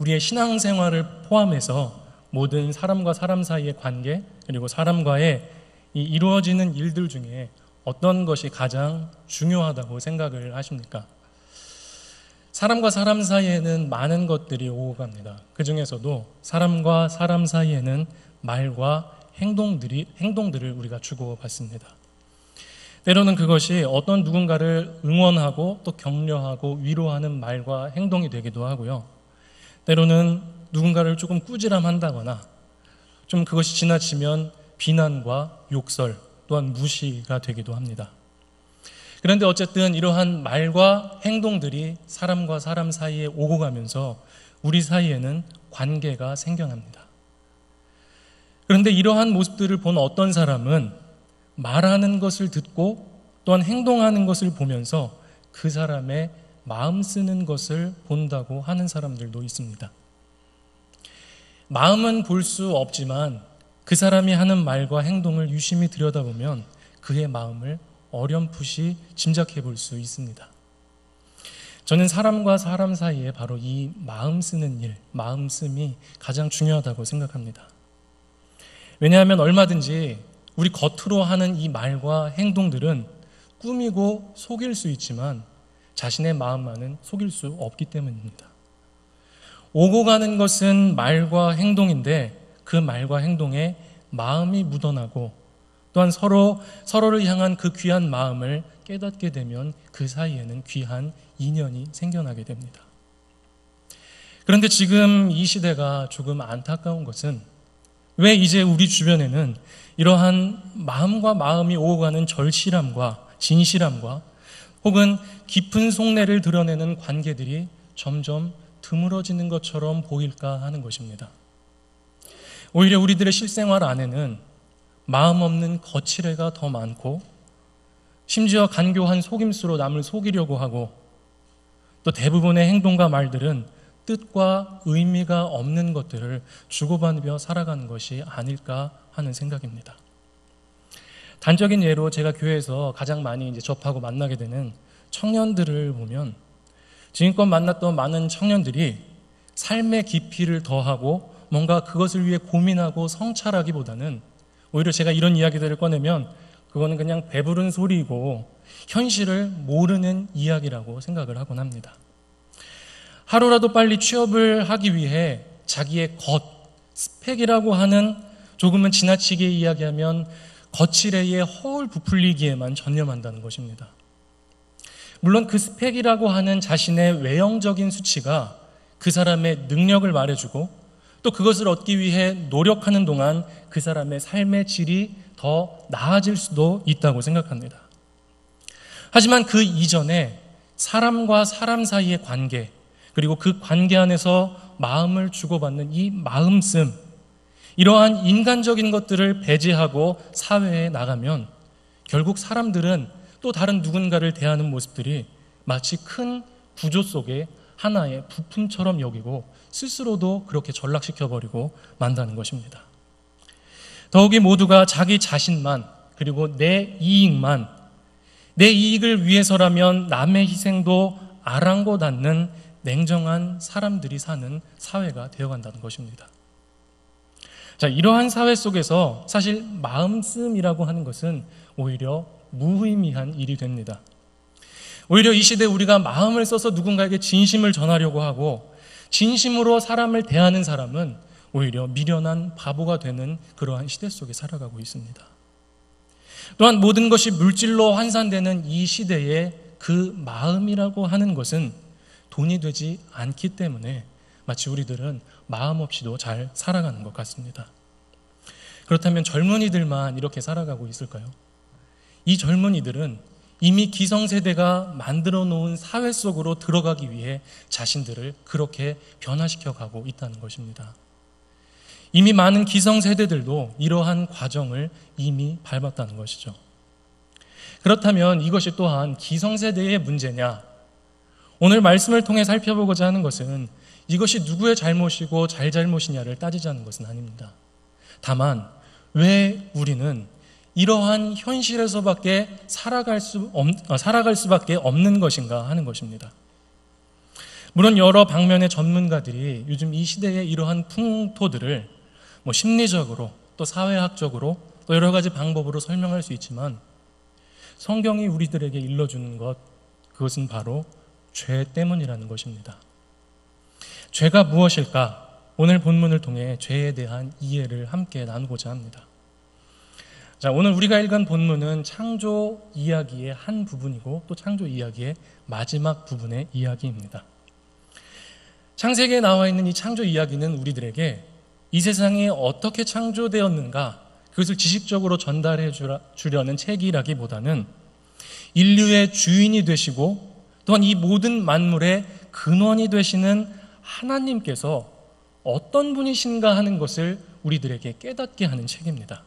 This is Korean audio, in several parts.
우리의 신앙생활을 포함해서 모든 사람과 사람 사이의 관계, 그리고 사람과의 이 이루어지는 일들 중에 어떤 것이 가장 중요하다고 생각을 하십니까? 사람과 사람 사이에는 많은 것들이 오고 갑니다. 그 중에서도 사람과 사람 사이에는 말과 행동들을 우리가 주고받습니다. 때로는 그것이 어떤 누군가를 응원하고 또 격려하고 위로하는 말과 행동이 되기도 하고요. 때로는 누군가를 조금 꾸지람한다거나 좀 그것이 지나치면 비난과 욕설 또한 무시가 되기도 합니다. 그런데 어쨌든 이러한 말과 행동들이 사람과 사람 사이에 오고 가면서 우리 사이에는 관계가 생겨납니다. 그런데 이러한 모습들을 본 어떤 사람은 말하는 것을 듣고 또한 행동하는 것을 보면서 그 사람의 마음 쓰는 것을 본다고 하는 사람들도 있습니다. 마음은 볼 수 없지만 그 사람이 하는 말과 행동을 유심히 들여다보면 그의 마음을 어렴풋이 짐작해 볼 수 있습니다. 저는 사람과 사람 사이에 바로 이 마음 쓰는 일, 마음씀이 가장 중요하다고 생각합니다. 왜냐하면 얼마든지 우리 겉으로 하는 이 말과 행동들은 꾸미고 속일 수 있지만 자신의 마음만은 속일 수 없기 때문입니다. 오고 가는 것은 말과 행동인데 그 말과 행동에 마음이 묻어나고 또한 서로를 향한 그 귀한 마음을 깨닫게 되면 그 사이에는 귀한 인연이 생겨나게 됩니다. 그런데 지금 이 시대가 조금 안타까운 것은 왜 이제 우리 주변에는 이러한 마음과 마음이 오고 가는 절실함과 진실함과 혹은 깊은 속내를 드러내는 관계들이 점점 드물어지는 것처럼 보일까 하는 것입니다. 오히려 우리들의 실생활 안에는 마음 없는 거칠애가 더 많고 심지어 간교한 속임수로 남을 속이려고 하고 또 대부분의 행동과 말들은 뜻과 의미가 없는 것들을 주고받으며 살아가는 것이 아닐까 하는 생각입니다. 단적인 예로 제가 교회에서 가장 많이 이제 접하고 만나게 되는 청년들을 보면 지금껏 만났던 많은 청년들이 삶의 깊이를 더하고 뭔가 그것을 위해 고민하고 성찰하기보다는 오히려 제가 이런 이야기들을 꺼내면 그거는 그냥 배부른 소리이고 현실을 모르는 이야기라고 생각을 하곤 합니다. 하루라도 빨리 취업을 하기 위해 자기의 스펙이라고 하는 조금은 지나치게 이야기하면 거칠애의 허울 부풀리기에만 전념한다는 것입니다. 물론 그 스펙이라고 하는 자신의 외형적인 수치가 그 사람의 능력을 말해주고 또 그것을 얻기 위해 노력하는 동안 그 사람의 삶의 질이 더 나아질 수도 있다고 생각합니다. 하지만 그 이전에 사람과 사람 사이의 관계, 그리고 그 관계 안에서 마음을 주고받는 이 마음씀, 이러한 인간적인 것들을 배제하고 사회에 나가면 결국 사람들은 또 다른 누군가를 대하는 모습들이 마치 큰 구조 속에 하나의 부품처럼 여기고 스스로도 그렇게 전락시켜버리고 만다는 것입니다. 더욱이 모두가 자기 자신만 그리고 내 이익을 위해서라면 남의 희생도 아랑곳 않는 냉정한 사람들이 사는 사회가 되어간다는 것입니다. 자, 이러한 사회 속에서 사실 마음씀이라고 하는 것은 오히려 무의미한 일이 됩니다. 오히려 이 시대에 우리가 마음을 써서 누군가에게 진심을 전하려고 하고 진심으로 사람을 대하는 사람은 오히려 미련한 바보가 되는 그러한 시대 속에 살아가고 있습니다. 또한 모든 것이 물질로 환산되는 이 시대에 그 마음이라고 하는 것은 돈이 되지 않기 때문에 마치 우리들은 마음 없이도 잘 살아가는 것 같습니다. 그렇다면 젊은이들만 이렇게 살아가고 있을까요? 이 젊은이들은 이미 기성세대가 만들어 놓은 사회 속으로 들어가기 위해 자신들을 그렇게 변화시켜 가고 있다는 것입니다. 이미 많은 기성세대들도 이러한 과정을 이미 밟았다는 것이죠. 그렇다면 이것이 또한 기성세대의 문제냐? 오늘 말씀을 통해 살펴보고자 하는 것은 이것이 누구의 잘못이고 잘잘못이냐를 따지자는 것은 아닙니다. 다만 왜 우리는 이러한 현실에서밖에 살아갈 수밖에 없는 것인가 하는 것입니다. 물론 여러 방면의 전문가들이 요즘 이 시대의 이러한 풍토들을 심리적으로 또 사회학적으로 또 여러 가지 방법으로 설명할 수 있지만 성경이 우리들에게 일러주는 것, 그것은 바로 죄 때문이라는 것입니다. 죄가 무엇일까? 오늘 본문을 통해 죄에 대한 이해를 함께 나누고자 합니다. 자, 오늘 우리가 읽은 본문은 창조 이야기의 한 부분이고 또 창조 이야기의 마지막 부분의 이야기입니다. 창세기에 나와 있는 이 창조 이야기는 우리들에게 이 세상이 어떻게 창조되었는가, 그것을 지식적으로 전달해 주려는 책이라기보다는 인류의 주인이 되시고 또한 이 모든 만물의 근원이 되시는 하나님께서 어떤 분이신가 하는 것을 우리들에게 깨닫게 하는 책입니다.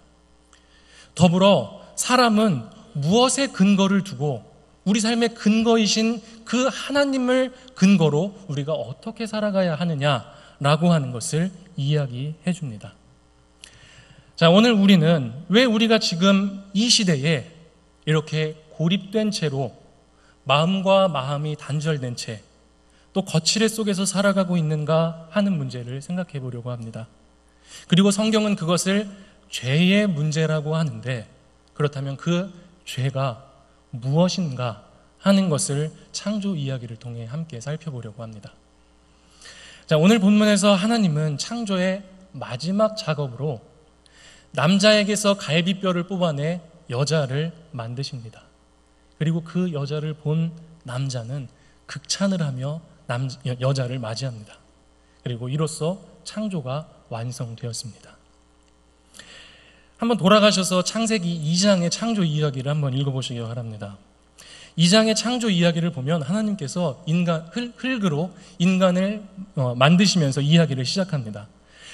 더불어 사람은 무엇에 근거를 두고 우리 삶의 근거이신 그 하나님을 근거로 우리가 어떻게 살아가야 하느냐라고 하는 것을 이야기해 줍니다. 자, 오늘 우리는 왜 우리가 지금 이 시대에 이렇게 고립된 채로 마음과 마음이 단절된 채 또 거칠애 속에서 살아가고 있는가 하는 문제를 생각해 보려고 합니다. 그리고 성경은 그것을 죄의 문제라고 하는데, 그렇다면 그 죄가 무엇인가 하는 것을 창조 이야기를 통해 함께 살펴보려고 합니다. 자, 오늘 본문에서 하나님은 창조의 마지막 작업으로 남자에게서 갈비뼈를 뽑아내 여자를 만드십니다. 그리고 그 여자를 본 남자는 극찬을 하며 여자를 맞이합니다. 그리고 이로써 창조가 완성되었습니다. 한번 돌아가셔서 창세기 2장의 창조 이야기를 한번 읽어보시기 바랍니다. 2장의 창조 이야기를 보면 하나님께서 흙으로 인간을 만드시면서 이야기를 시작합니다.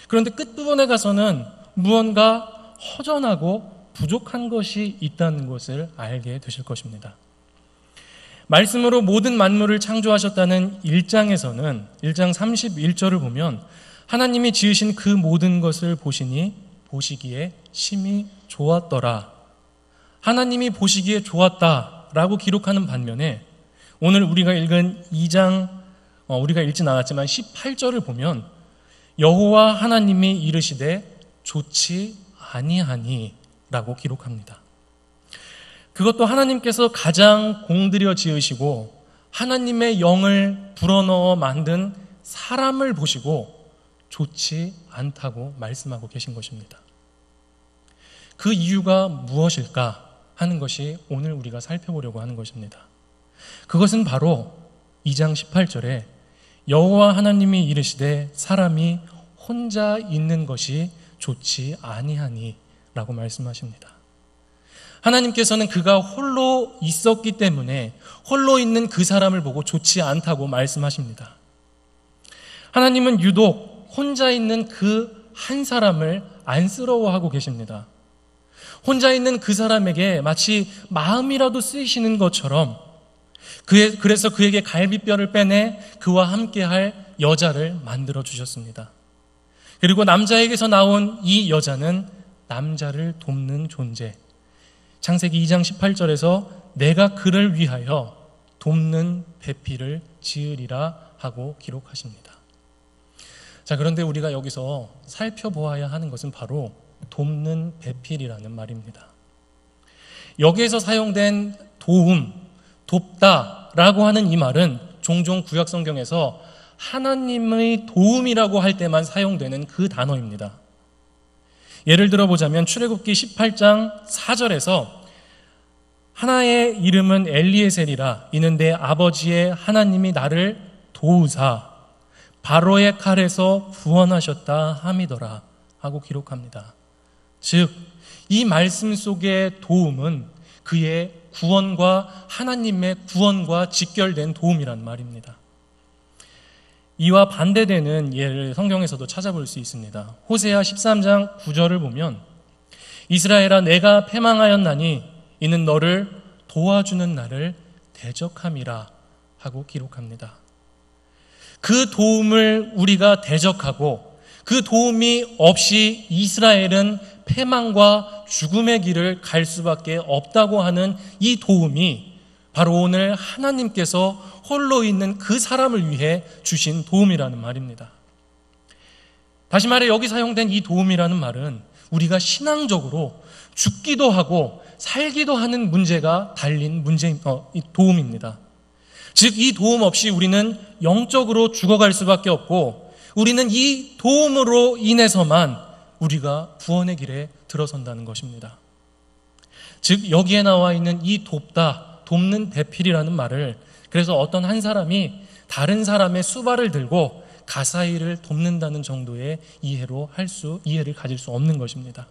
그런데 끝부분에 가서는 무언가 허전하고 부족한 것이 있다는 것을 알게 되실 것입니다. 말씀으로 모든 만물을 창조하셨다는 1장에서는 1장 31절을 보면 하나님이 지으신 그 모든 것을 보시니 보시기에 심히 좋았더라. 하나님이 보시기에 좋았다라고 기록하는 반면에 오늘 우리가 읽은 2장, 우리가 읽진 않았지만 18절을 보면 여호와 하나님이 이르시되 좋지 아니하니 라고 기록합니다. 그것도 하나님께서 가장 공들여 지으시고 하나님의 영을 불어넣어 만든 사람을 보시고 좋지 않다고 말씀하고 계신 것입니다. 그 이유가 무엇일까 하는 것이 오늘 우리가 살펴보려고 하는 것입니다. 그것은 바로 2장 18절에 여호와 하나님이 이르시되 사람이 혼자 있는 것이 좋지 아니하니 라고 말씀하십니다. 하나님께서는 그가 홀로 있었기 때문에 홀로 있는 그 사람을 보고 좋지 않다고 말씀하십니다. 하나님은 유독 혼자 있는 그 한 사람을 안쓰러워하고 계십니다. 혼자 있는 그 사람에게 마치 마음이라도 쓰이시는 것처럼 그래서 그에게 갈비뼈를 빼내 그와 함께할 여자를 만들어 주셨습니다. 그리고 남자에게서 나온 이 여자는 남자를 돕는 존재. 창세기 2장 18절에서 내가 그를 위하여 돕는 배필을 지으리라 하고 기록하십니다. 자, 그런데 우리가 여기서 살펴보아야 하는 것은 바로 돕는 배필이라는 말입니다. 여기에서 사용된 도움, 돕다라고 하는 이 말은 종종 구약 성경에서 하나님의 도움이라고 할 때만 사용되는 그 단어입니다. 예를 들어보자면 출애굽기 18장 4절에서 하나의 이름은 엘리에셀이라 이는 내 아버지의 하나님이 나를 도우사 바로의 칼에서 구원하셨다 함이더라 하고 기록합니다. 즉, 이 말씀 속의 도움은 그의 구원과 하나님의 구원과 직결된 도움이란 말입니다. 이와 반대되는 예를 성경에서도 찾아볼 수 있습니다. 호세아 13장 9절을 보면 이스라엘아 내가 패망하였나니 이는 너를 도와주는 나를 대적함이라 하고 기록합니다. 그 도움을 우리가 대적하고 그 도움이 없이 이스라엘은 패망과 죽음의 길을 갈 수밖에 없다고 하는 이 도움이 바로 오늘 하나님께서 홀로 있는 그 사람을 위해 주신 도움이라는 말입니다. 다시 말해 여기 사용된 이 도움이라는 말은 우리가 신앙적으로 죽기도 하고 살기도 하는 문제가 달린 도움입니다. 즉 이 도움 없이 우리는 영적으로 죽어갈 수밖에 없고 우리는 이 도움으로 인해서만 우리가 구원의 길에 들어선다는 것입니다. 즉 여기에 나와 있는 이 돕는 배필이라는 말을 그래서 어떤 한 사람이 다른 사람의 수발을 들고 가사일을 돕는다는 정도의 이해를 가질 수 없는 것입니다.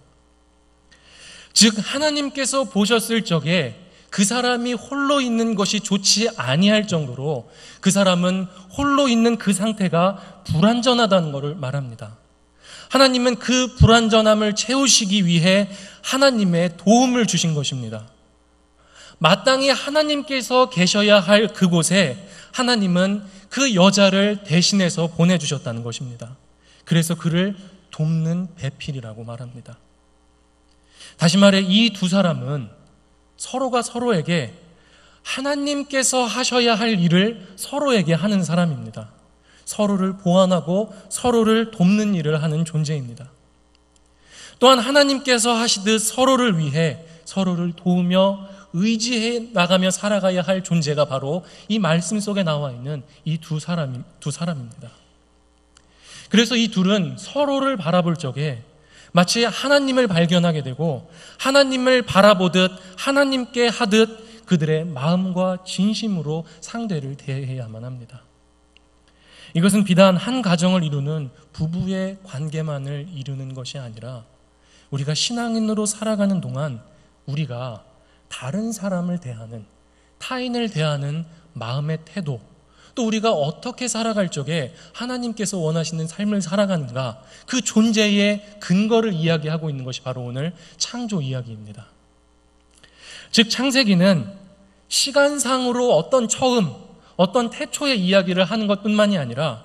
즉 하나님께서 보셨을 적에 그 사람이 홀로 있는 것이 좋지 아니할 정도로 그 사람은 홀로 있는 그 상태가 불완전하다는 것을 말합니다. 하나님은 그 불완전함을 채우시기 위해 하나님의 도움을 주신 것입니다. 마땅히 하나님께서 계셔야 할 그곳에 하나님은 그 여자를 대신해서 보내주셨다는 것입니다. 그래서 그를 돕는 배필이라고 말합니다. 다시 말해 이 두 사람은 서로가 서로에게 하나님께서 하셔야 할 일을 서로에게 하는 사람입니다. 서로를 보완하고 서로를 돕는 일을 하는 존재입니다. 또한 하나님께서 하시듯 서로를 위해 서로를 도우며 의지해 나가며 살아가야 할 존재가 바로 이 말씀 속에 나와 있는 이 두 사람입니다. 그래서 이 둘은 서로를 바라볼 적에 마치 하나님을 발견하게 되고 하나님을 바라보듯 하나님께 하듯 그들의 마음과 진심으로 상대를 대해야만 합니다. 이것은 비단 한 가정을 이루는 부부의 관계만을 이루는 것이 아니라 우리가 신앙인으로 살아가는 동안 우리가 다른 사람을 대하는, 타인을 대하는 마음의 태도, 또 우리가 어떻게 살아갈 적에 하나님께서 원하시는 삶을 살아가는가, 그 존재의 근거를 이야기하고 있는 것이 바로 오늘 창조 이야기입니다. 즉 창세기는 시간상으로 어떤 처음, 어떤 태초의 이야기를 하는 것뿐만이 아니라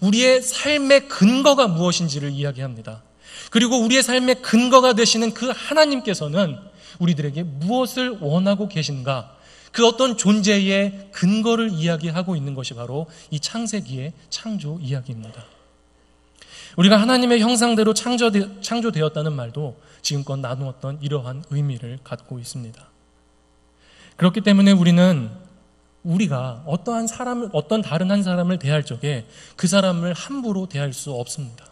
우리의 삶의 근거가 무엇인지를 이야기합니다. 그리고 우리의 삶의 근거가 되시는 그 하나님께서는 우리들에게 무엇을 원하고 계신가, 그 어떤 존재의 근거를 이야기하고 있는 것이 바로 이 창세기의 창조 이야기입니다. 우리가 하나님의 형상대로 창조되었다는 말도 지금껏 나누었던 이러한 의미를 갖고 있습니다. 그렇기 때문에 우리가 어떤 다른 한 사람을 대할 적에 그 사람을 함부로 대할 수 없습니다.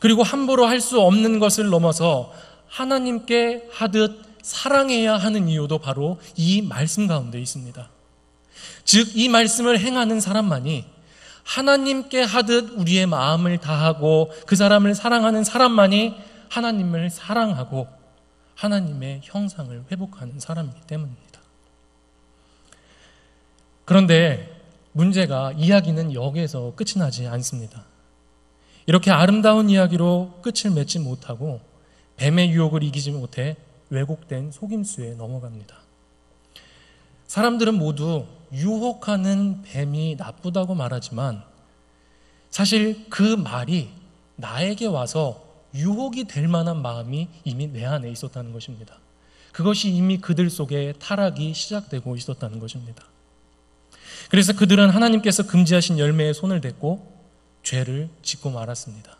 그리고 함부로 할 수 없는 것을 넘어서 하나님께 하듯 사랑해야 하는 이유도 바로 이 말씀 가운데 있습니다. 즉 이 말씀을 행하는 사람만이 하나님께 하듯 우리의 마음을 다하고 그 사람을 사랑하는 사람만이 하나님을 사랑하고 하나님의 형상을 회복하는 사람이기 때문입니다. 그런데 문제가 이야기는 여기에서 끝이 나지 않습니다. 이렇게 아름다운 이야기로 끝을 맺지 못하고 뱀의 유혹을 이기지 못해 왜곡된 속임수에 넘어갑니다. 사람들은 모두 유혹하는 뱀이 나쁘다고 말하지만 사실 그 말이 나에게 와서 유혹이 될 만한 마음이 이미 내 안에 있었다는 것입니다. 그것이 이미 그들 속에 타락이 시작되고 있었다는 것입니다. 그래서 그들은 하나님께서 금지하신 열매에 손을 댔고 죄를 짓고 말았습니다.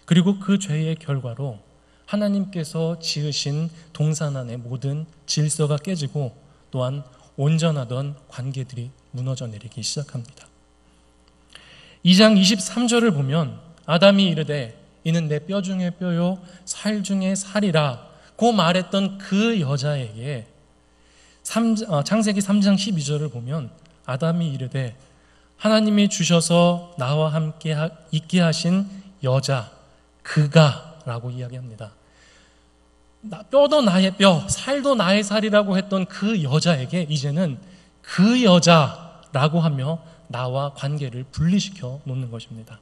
그리고 그 죄의 결과로 하나님께서 지으신 동산 안의 모든 질서가 깨지고 또한 온전하던 관계들이 무너져 내리기 시작합니다. 2장 23절을 보면 아담이 이르되 이는 내 뼈 중에 뼈요 살 중에 살이라 고 말했던 그 여자에게 창세기 3장 12절을 보면 아담이 이르되 하나님이 주셔서 나와 함께 있게 하신 여자 그가 라고 이야기합니다. 뼈도 나의 뼈, 살도 나의 살이라고 했던 그 여자에게 이제는 그 여자라고 하며 나와 관계를 분리시켜 놓는 것입니다.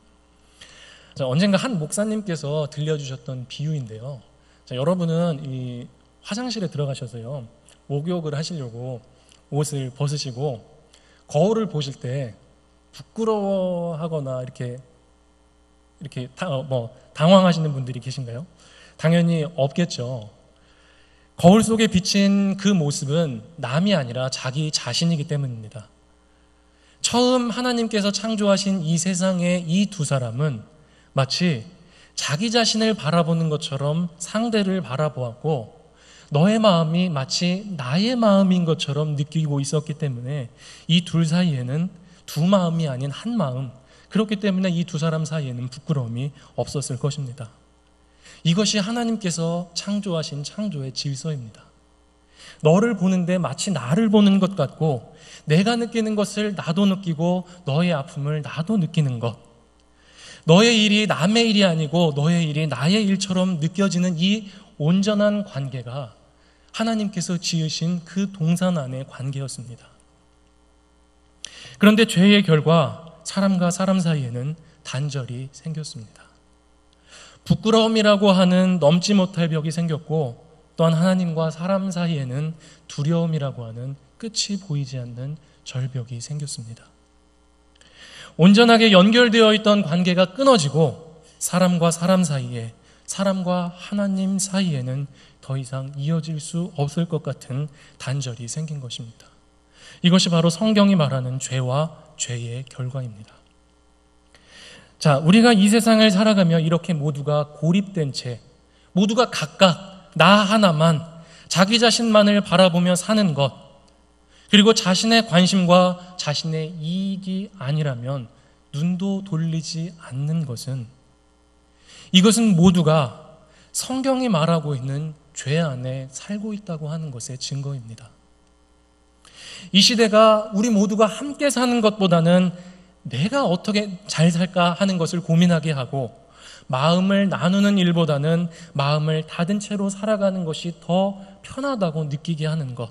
언젠가 한 목사님께서 들려주셨던 비유인데요. 여러분은 이 화장실에 들어가셔서요, 목욕을 하시려고 옷을 벗으시고 거울을 보실 때 부끄러워하거나 이렇게 당황하시는 분들이 계신가요? 당연히 없겠죠. 거울 속에 비친 그 모습은 남이 아니라 자기 자신이기 때문입니다. 처음 하나님께서 창조하신 이 세상의 이 두 사람은 마치 자기 자신을 바라보는 것처럼 상대를 바라보았고, 너의 마음이 마치 나의 마음인 것처럼 느끼고 있었기 때문에 이 둘 사이에는 두 마음이 아닌 한 마음, 그렇기 때문에 이 두 사람 사이에는 부끄러움이 없었을 것입니다. 이것이 하나님께서 창조하신 창조의 질서입니다. 너를 보는데 마치 나를 보는 것 같고, 내가 느끼는 것을 나도 느끼고 너의 아픔을 나도 느끼는 것, 너의 일이 남의 일이 아니고 너의 일이 나의 일처럼 느껴지는 이 온전한 관계가 하나님께서 지으신 그 동산 안의 관계였습니다. 그런데 죄의 결과 사람과 사람 사이에는 단절이 생겼습니다. 부끄러움이라고 하는 넘지 못할 벽이 생겼고, 또한 하나님과 사람 사이에는 두려움이라고 하는 끝이 보이지 않는 절벽이 생겼습니다. 온전하게 연결되어 있던 관계가 끊어지고, 사람과 사람 사이에, 사람과 하나님 사이에는 더 이상 이어질 수 없을 것 같은 단절이 생긴 것입니다. 이것이 바로 성경이 말하는 죄와 죄의 결과입니다. 자, 우리가 이 세상을 살아가며 이렇게 모두가 고립된 채, 모두가 각각 나 하나만, 자기 자신만을 바라보며 사는 것, 그리고 자신의 관심과 자신의 이익이 아니라면 눈도 돌리지 않는 것은, 이것은 모두가 성경이 말하고 있는 죄 안에 살고 있다고 하는 것의 증거입니다. 이 시대가 우리 모두가 함께 사는 것보다는 내가 어떻게 잘 살까 하는 것을 고민하게 하고, 마음을 나누는 일보다는 마음을 닫은 채로 살아가는 것이 더 편하다고 느끼게 하는 것,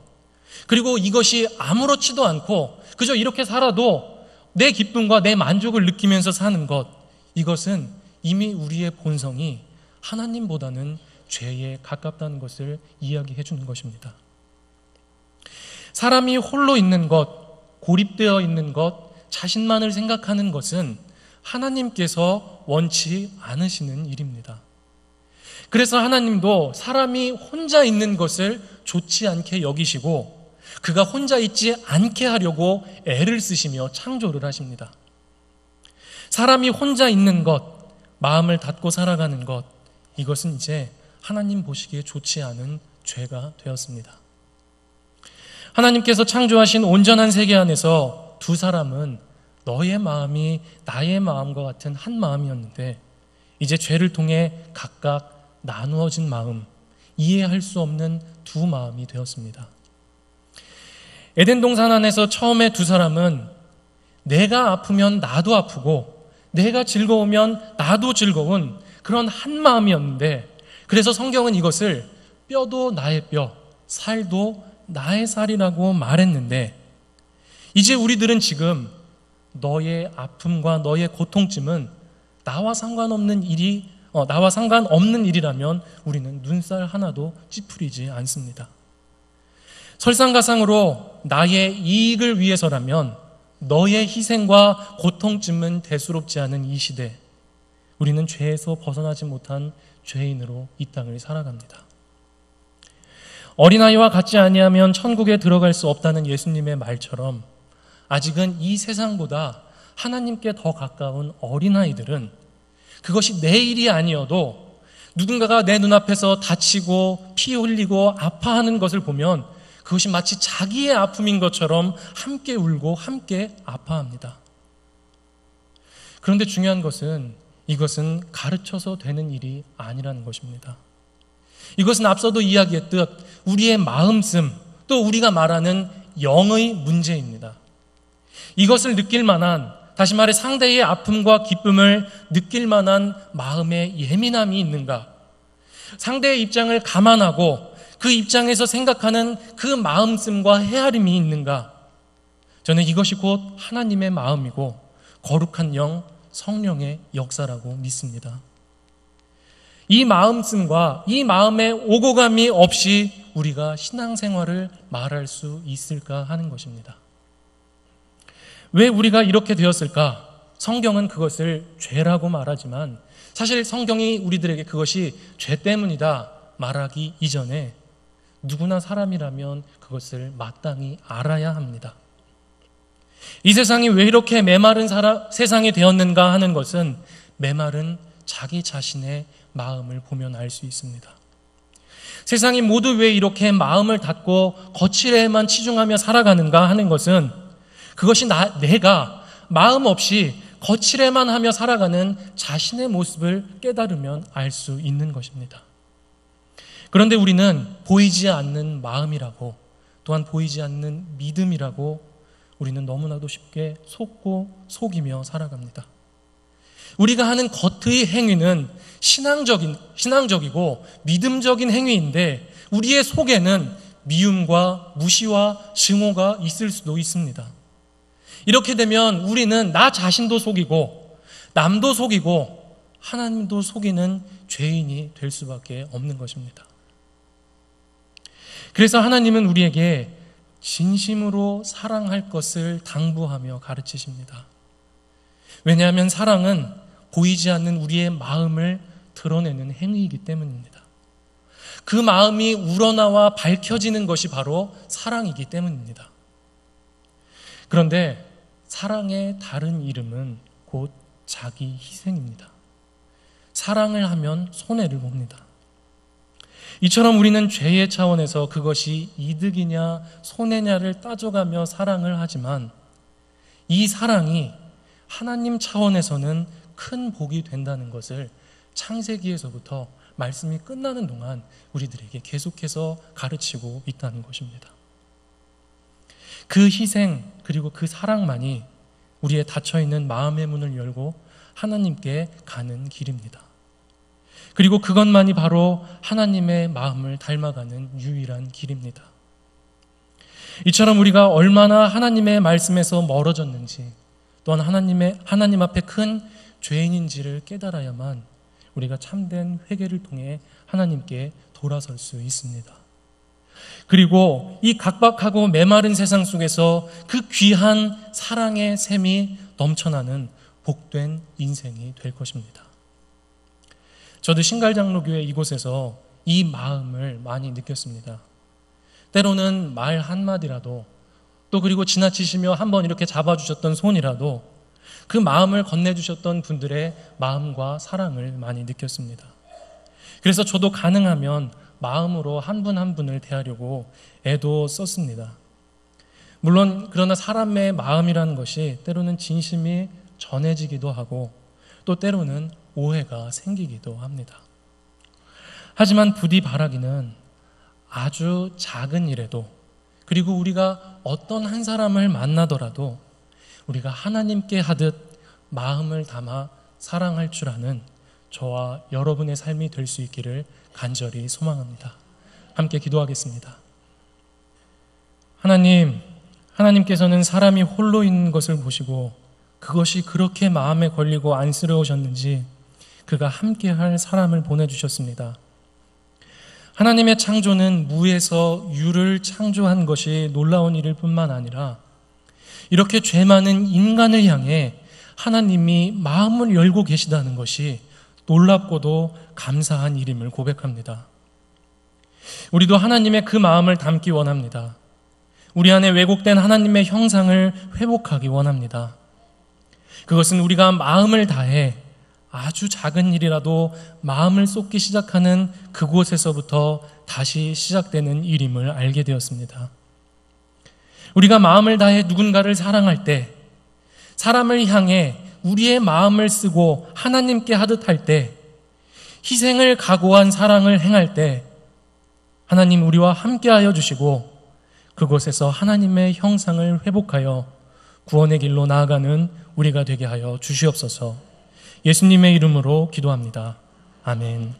그리고 이것이 아무렇지도 않고 그저 이렇게 살아도 내 기쁨과 내 만족을 느끼면서 사는 것, 이것은 이미 우리의 본성이 하나님보다는 죄에 가깝다는 것을 이야기해 주는 것입니다. 사람이 홀로 있는 것, 고립되어 있는 것, 자신만을 생각하는 것은 하나님께서 원치 않으시는 일입니다. 그래서 하나님도 사람이 혼자 있는 것을 좋지 않게 여기시고, 그가 혼자 있지 않게 하려고 애를 쓰시며 창조를 하십니다. 사람이 혼자 있는 것, 마음을 닫고 살아가는 것, 이것은 이제 하나님 보시기에 좋지 않은 죄가 되었습니다. 하나님께서 창조하신 온전한 세계 안에서 두 사람은 너의 마음이 나의 마음과 같은 한 마음이었는데, 이제 죄를 통해 각각 나누어진 마음, 이해할 수 없는 두 마음이 되었습니다. 에덴 동산 안에서 처음에 두 사람은 내가 아프면 나도 아프고, 내가 즐거우면 나도 즐거운 그런 한 마음이었는데, 그래서 성경은 이것을 뼈도 나의 뼈, 살도 나의 살이라고 말했는데, 이제 우리들은 지금 너의 아픔과 너의 고통쯤은 나와 상관없는 일이라면 우리는 눈살 하나도 찌푸리지 않습니다. 설상가상으로 나의 이익을 위해서라면 너의 희생과 고통쯤은 대수롭지 않은 이 시대, 우리는 죄에서 벗어나지 못한 죄인으로 이 땅을 살아갑니다. 어린아이와 같지 아니하면 천국에 들어갈 수 없다는 예수님의 말처럼, 아직은 이 세상보다 하나님께 더 가까운 어린아이들은 그것이 내 일이 아니어도 누군가가 내 눈앞에서 다치고 피 흘리고 아파하는 것을 보면 그것이 마치 자기의 아픔인 것처럼 함께 울고 함께 아파합니다. 그런데 중요한 것은, 이것은 가르쳐서 되는 일이 아니라는 것입니다. 이것은 앞서도 이야기했듯 우리의 마음씀, 또 우리가 말하는 영의 문제입니다. 이것을 느낄 만한, 다시 말해 상대의 아픔과 기쁨을 느낄 만한 마음의 예민함이 있는가? 상대의 입장을 감안하고 그 입장에서 생각하는 그 마음씀과 헤아림이 있는가? 저는 이것이 곧 하나님의 마음이고 거룩한 영, 성령의 역사라고 믿습니다. 이 마음씀과 이 마음의 오고감이 없이 우리가 신앙생활을 말할 수 있을까 하는 것입니다. 왜 우리가 이렇게 되었을까? 성경은 그것을 죄라고 말하지만 사실 성경이 우리들에게 그것이 죄 때문이다 말하기 이전에 누구나 사람이라면 그것을 마땅히 알아야 합니다. 이 세상이 왜 이렇게 메마른 세상이 되었는가 하는 것은 메마른 자기 자신의 마음을 보면 알 수 있습니다. 세상이 모두 왜 이렇게 마음을 닫고 거칠에만 치중하며 살아가는가 하는 것은 그것이 내가 마음 없이 거칠에만 하며 살아가는 자신의 모습을 깨달으면 알 수 있는 것입니다. 그런데 우리는 보이지 않는 마음이라고, 또한 보이지 않는 믿음이라고 우리는 너무나도 쉽게 속고 속이며 살아갑니다. 우리가 하는 겉의 행위는 신앙적이고 믿음적인 행위인데 우리의 속에는 미움과 무시와 증오가 있을 수도 있습니다. 이렇게 되면 우리는 나 자신도 속이고 남도 속이고 하나님도 속이는 죄인이 될 수밖에 없는 것입니다. 그래서 하나님은 우리에게 진심으로 사랑할 것을 당부하며 가르치십니다. 왜냐하면 사랑은 보이지 않는 우리의 마음을 드러내는 행위이기 때문입니다. 그 마음이 우러나와 밝혀지는 것이 바로 사랑이기 때문입니다. 그런데 사랑의 다른 이름은 곧 자기 희생입니다. 사랑을 하면 손해를 봅니다. 이처럼 우리는 죄의 차원에서 그것이 이득이냐 손해냐를 따져가며 사랑을 하지만 이 사랑이 하나님 차원에서는 큰 복이 된다는 것을 창세기에서부터 말씀이 끝나는 동안 우리들에게 계속해서 가르치고 있다는 것입니다. 그 희생 그리고 그 사랑만이 우리의 닫혀있는 마음의 문을 열고 하나님께 가는 길입니다. 그리고 그것만이 바로 하나님의 마음을 닮아가는 유일한 길입니다. 이처럼 우리가 얼마나 하나님의 말씀에서 멀어졌는지 또한 하나님 앞에 큰 죄인인지를 깨달아야만 우리가 참된 회개를 통해 하나님께 돌아설 수 있습니다. 그리고 이 각박하고 메마른 세상 속에서 그 귀한 사랑의 샘이 넘쳐나는 복된 인생이 될 것입니다. 저도 신갈장로교회 이곳에서 이 마음을 많이 느꼈습니다. 때로는 말 한마디라도 또 그리고 지나치시며 한번 이렇게 잡아주셨던 손이라도 그 마음을 건네주셨던 분들의 마음과 사랑을 많이 느꼈습니다. 그래서 저도 가능하면 마음으로 한 분 한 분을 대하려고 애도 썼습니다. 물론 그러나 사람의 마음이라는 것이 때로는 진심이 전해지기도 하고 또 때로는 오해가 생기기도 합니다. 하지만 부디 바라기는 아주 작은 일에도 그리고 우리가 어떤 한 사람을 만나더라도 우리가 하나님께 하듯 마음을 담아 사랑할 줄 아는 저와 여러분의 삶이 될 수 있기를 간절히 소망합니다. 함께 기도하겠습니다. 하나님께서는 사람이 홀로 있는 것을 보시고 그것이 그렇게 마음에 걸리고 안쓰러우셨는지 그가 함께할 사람을 보내주셨습니다. 하나님의 창조는 무에서 유를 창조한 것이 놀라운 일일 뿐만 아니라 이렇게 죄 많은 인간을 향해 하나님이 마음을 열고 계시다는 것이 놀랍고도 감사한 일임을 고백합니다. 우리도 하나님의 그 마음을 담기 원합니다. 우리 안에 왜곡된 하나님의 형상을 회복하기 원합니다. 그것은 우리가 마음을 다해 아주 작은 일이라도 마음을 쏟기 시작하는 그곳에서부터 다시 시작되는 일임을 알게 되었습니다. 우리가 마음을 다해 누군가를 사랑할 때, 사람을 향해 우리의 마음을 쓰고 하나님께 하듯 할 때, 희생을 각오한 사랑을 행할 때 하나님 우리와 함께하여 주시고 그곳에서 하나님의 형상을 회복하여 구원의 길로 나아가는 우리가 되게 하여 주시옵소서. 예수님의 이름으로 기도합니다. 아멘.